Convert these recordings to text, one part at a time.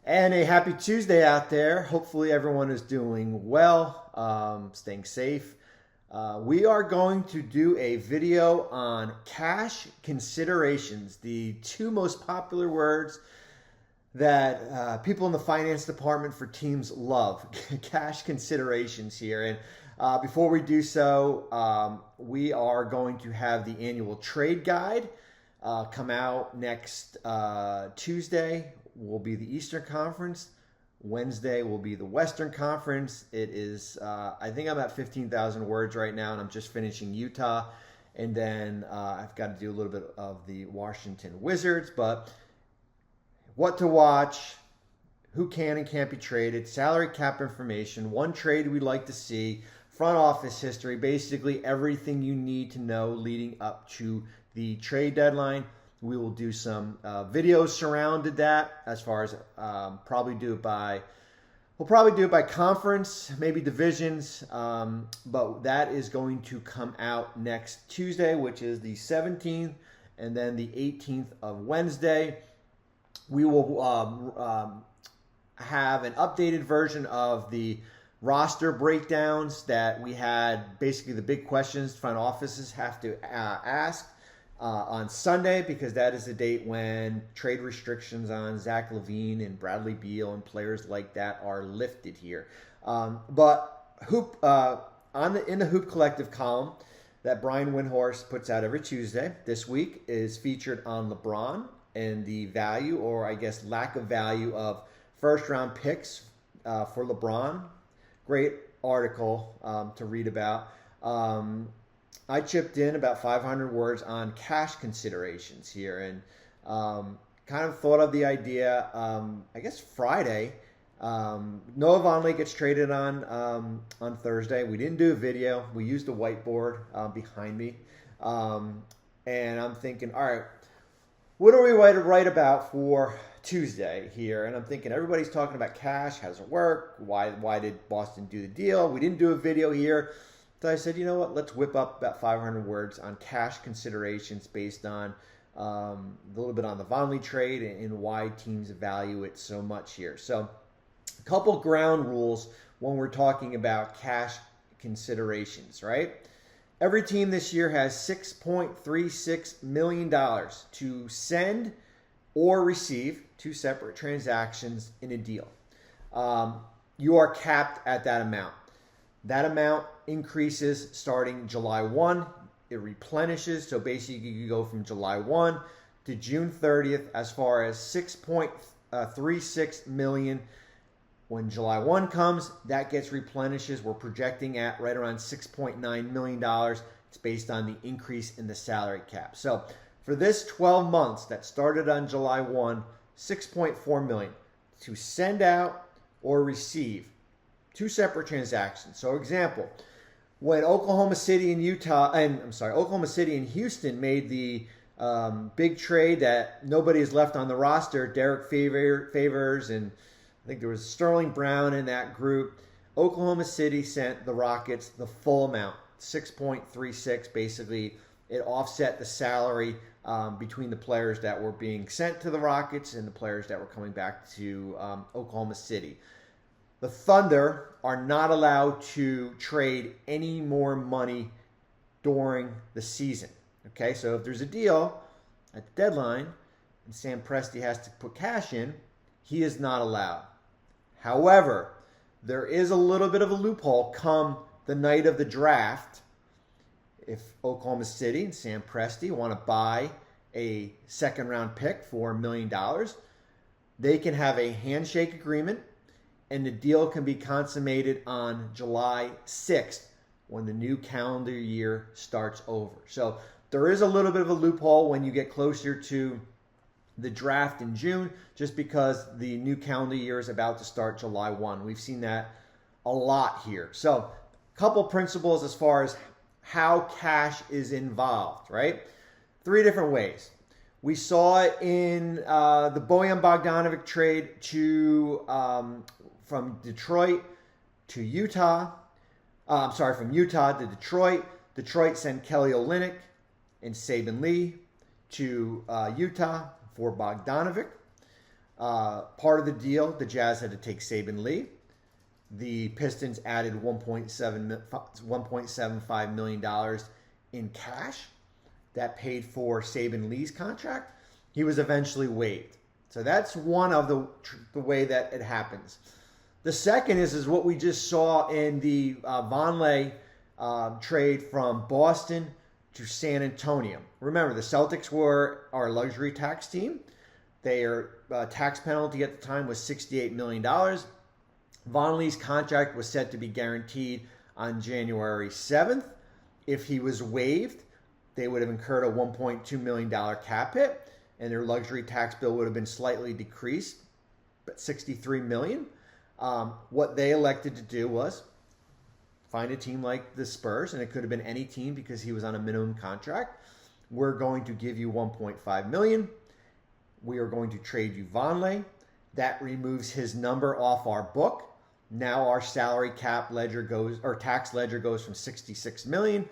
And a happy Tuesday out there. Hopefully everyone is doing well, staying safe. We are going to do a video on cash considerations, the two most popular words that people in the finance department for teams love. Cash considerations here. And before we do so, we are going to have the annual trade guide come out next Tuesday. Will be the Eastern Conference. Wednesday will be the Western Conference. It is, I think I'm at 15,000 words right now, and I'm just finishing Utah. And then I've got to do a little bit of the Washington Wizards. But what to watch, who can and can't be traded, salary cap information, one trade we'd like to see, front office history, basically everything you need to know leading up to the trade deadline. We will do some videos surrounded that, as far as we'll probably do it by conference, maybe divisions, but that is going to come out next Tuesday, which is the 17th, and then the 18th of Wednesday. We will have an updated version of the roster breakdowns that we had, basically the big questions front offices have to ask. On Sunday, because that is the date when trade restrictions on Zach LaVine and Bradley Beal and players like that are lifted here. But Hoop in the Hoop Collective column that Brian Windhorst puts out every Tuesday, this week is featured on LeBron and the value, or I guess lack of value, of first-round picks for LeBron. Great article to read about. I chipped in about 500 words on cash considerations here, and kind of thought of the idea, I guess Friday. Noah Vonleh gets traded on Thursday. We didn't do a video. We used a whiteboard behind me. And I'm thinking, all right, what are we to write about for Tuesday here? And I'm thinking, everybody's talking about cash. How does it work? Why did Boston do the deal? We didn't do a video here. So I said, you know what, let's whip up about 500 words on cash considerations based on a little bit on the Vonleh trade and why teams value it so much here. So a couple ground rules when we're talking about cash considerations, right? Every team this year has $6.36 million to send or receive, two separate transactions in a deal. You are capped at that amount. That amount increases starting July 1. It replenishes. So basically you go from July 1 to June 30th as far as $6.36 million. When July 1 comes, that gets replenishes. We're projecting at right around $6.9 million. It's based on the increase in the salary cap. So for this 12 months that started on July 1, $6.4 million to send out or receive. Two separate transactions. So, example, when Oklahoma City and Houston made the big trade that nobody is left on the roster, Derek Favors, and I think there was Sterling Brown in that group. Oklahoma City sent the Rockets the full amount, 6.36. Basically, it offset the salary between the players that were being sent to the Rockets and the players that were coming back to Oklahoma City. The Thunder are not allowed to trade any more money during the season. Okay, so if there's a deal at the deadline and Sam Presti has to put cash in, he is not allowed. However, there is a little bit of a loophole come the night of the draft. If Oklahoma City and Sam Presti want to buy a second-round pick for $1 million, they can have a handshake agreement, and the deal can be consummated on July 6th when the new calendar year starts over. So there is a little bit of a loophole when you get closer to the draft in June, just because the new calendar year is about to start July 1. We've seen that a lot here. So a couple principles as far as how cash is involved, right? Three different ways. We saw it in the Bojan Bogdanovic trade from Detroit to Utah. From Utah to Detroit. Detroit sent Kelly Olynyk and Saben Lee to Utah for Bogdanovic. Part of the deal, the Jazz had to take Saban Lee. The Pistons added $1.75 million in cash that paid for Saban Lee's contract. He was eventually waived. So that's one of the way that it happens. The second is what we just saw in the Vonleh trade from Boston to San Antonio. Remember, the Celtics were our luxury tax team. Their tax penalty at the time was $68 million. Vonleh's contract was set to be guaranteed on January 7th. If he was waived, they would have incurred a $1.2 million cap hit, and their luxury tax bill would have been slightly decreased, but $63 million. What they elected to do was find a team like the Spurs, and it could have been any team because he was on a minimum contract. We're going to give you $1.5 million. We are going to trade you Vonleh. That removes his number off our book. Now our salary cap ledger goes, or tax ledger goes from $66 million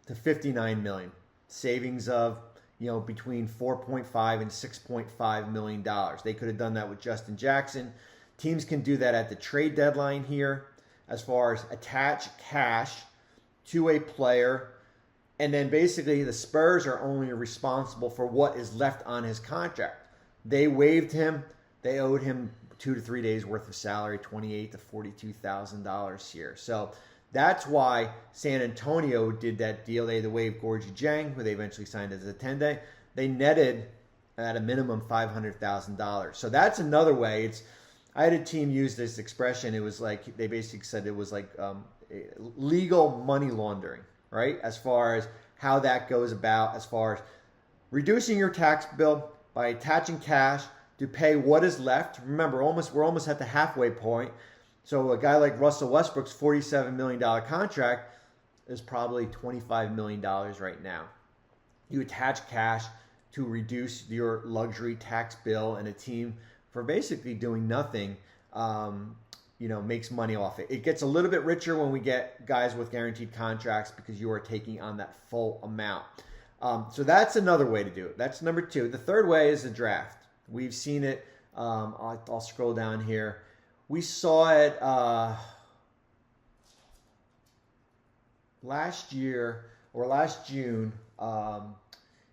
to $59 million. Savings of, between $4.5 and $6.5 million. They could have done that with Justin Jackson. Teams can do that at the trade deadline here, as far as attach cash to a player. And then basically the Spurs are only responsible for what is left on his contract. They waived him. They owed him 2 to 3 days worth of salary, $28,000 to $42,000 here. So that's why San Antonio did that deal. They had to waive Gorgie Jang, who they eventually signed as a 10-day. They netted at a minimum $500,000. So that's another way. I had a team use this expression. It was like, they basically said it was like legal money laundering, right? As far as how that goes about, as far as reducing your tax bill by attaching cash to pay what is left. Remember, we're almost at the halfway point. So a guy like Russell Westbrook's $47 million contract is probably $25 million right now. You attach cash to reduce your luxury tax bill, and a team for basically doing nothing, makes money off it. It gets a little bit richer when we get guys with guaranteed contracts because you are taking on that full amount. So that's another way to do it. That's number two. The third way is the draft. We've seen it. I'll scroll down here. We saw it last June.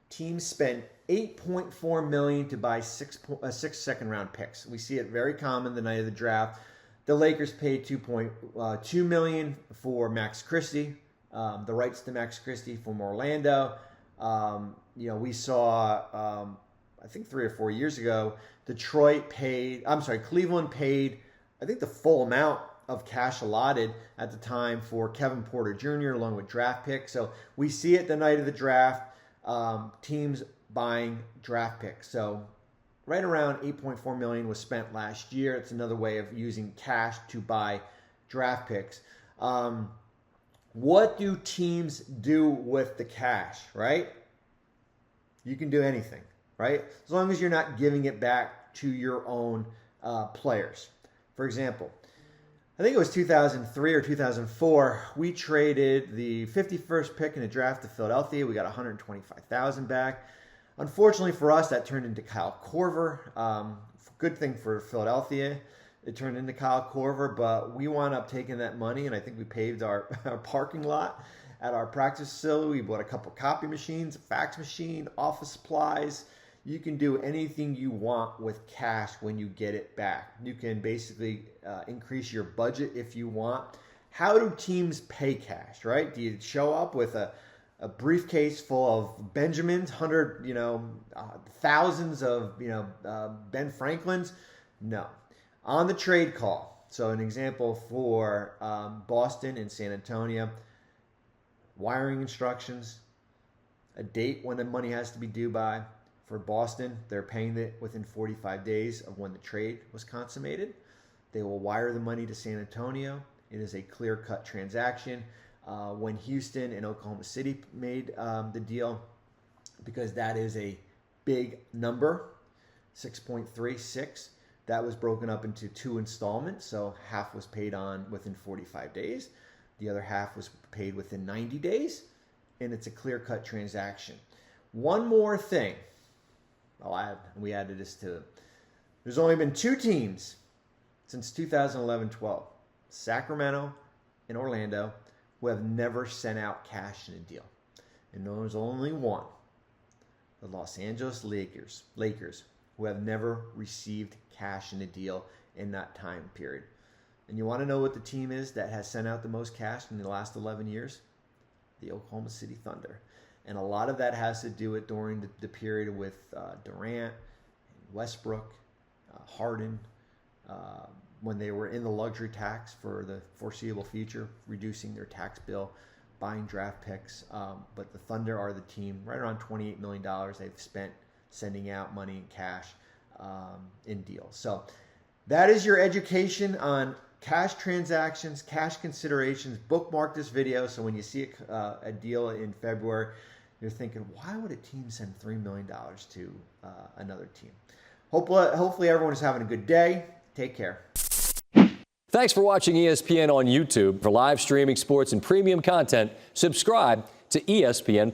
Teams spent $8.4 million to buy six second-round picks. We see it very common the night of the draft. The Lakers paid $2.2 million for Max Christie, the rights to Max Christie from Orlando. We saw, I think 3 or 4 years ago, Cleveland paid, I think, the full amount of cash allotted at the time for Kevin Porter Jr. along with draft picks. So we see it the night of the draft, teams buying draft picks. So right around $8.4 million was spent last year. It's another way of using cash to buy draft picks. What do teams do with the cash, right? You can do anything, right? As long as you're not giving it back to your own players. For example, I think it was 2003 or 2004, we traded the 51st pick in the draft to Philadelphia. We got $125,000 back. Unfortunately for us, that turned into Kyle Korver. Good thing for Philadelphia. It turned into Kyle Korver, but we wound up taking that money, and I think we paved our parking lot at our practice facility. We bought a couple copy machines, a fax machine, office supplies. You can do anything you want with cash when you get it back. You can basically increase your budget if you want. How do teams pay cash, right? Do you show up with a briefcase full of Benjamins, thousands of Ben Franklins? No. On the trade call. So an example for Boston and San Antonio, wiring instructions, a date when the money has to be due by. For Boston, they're paying it within 45 days of when the trade was consummated. They will wire the money to San Antonio. It is a clear-cut transaction. When Houston and Oklahoma City made the deal, because that is a big number, 6.36, that was broken up into 2 installments. So half was paid on within 45 days. The other half was paid within 90 days. And it's a clear-cut transaction. One more thing I'll add. We added this to There's only been 2 teams since 2011-12, Sacramento and Orlando, who have never sent out cash in a deal. And there's only one, the Los Angeles Lakers, who have never received cash in a deal in that time period. And you want to know what the team is that has sent out the most cash in the last 11 years? The Oklahoma City Thunder. And a lot of that has to do with during the period with Durant, Westbrook, Harden, when they were in the luxury tax for the foreseeable future, reducing their tax bill, buying draft picks. But the Thunder are the team, right around $28 million they've spent sending out money in cash in deals. So that is your education on cash transactions, cash considerations. Bookmark this video so when you see a deal in February, you're thinking, why would a team send $3 million to another team? Hopefully everyone is having a good day. Take care. Thanks for watching ESPN on YouTube. For live streaming sports and premium content, subscribe to ESPN+.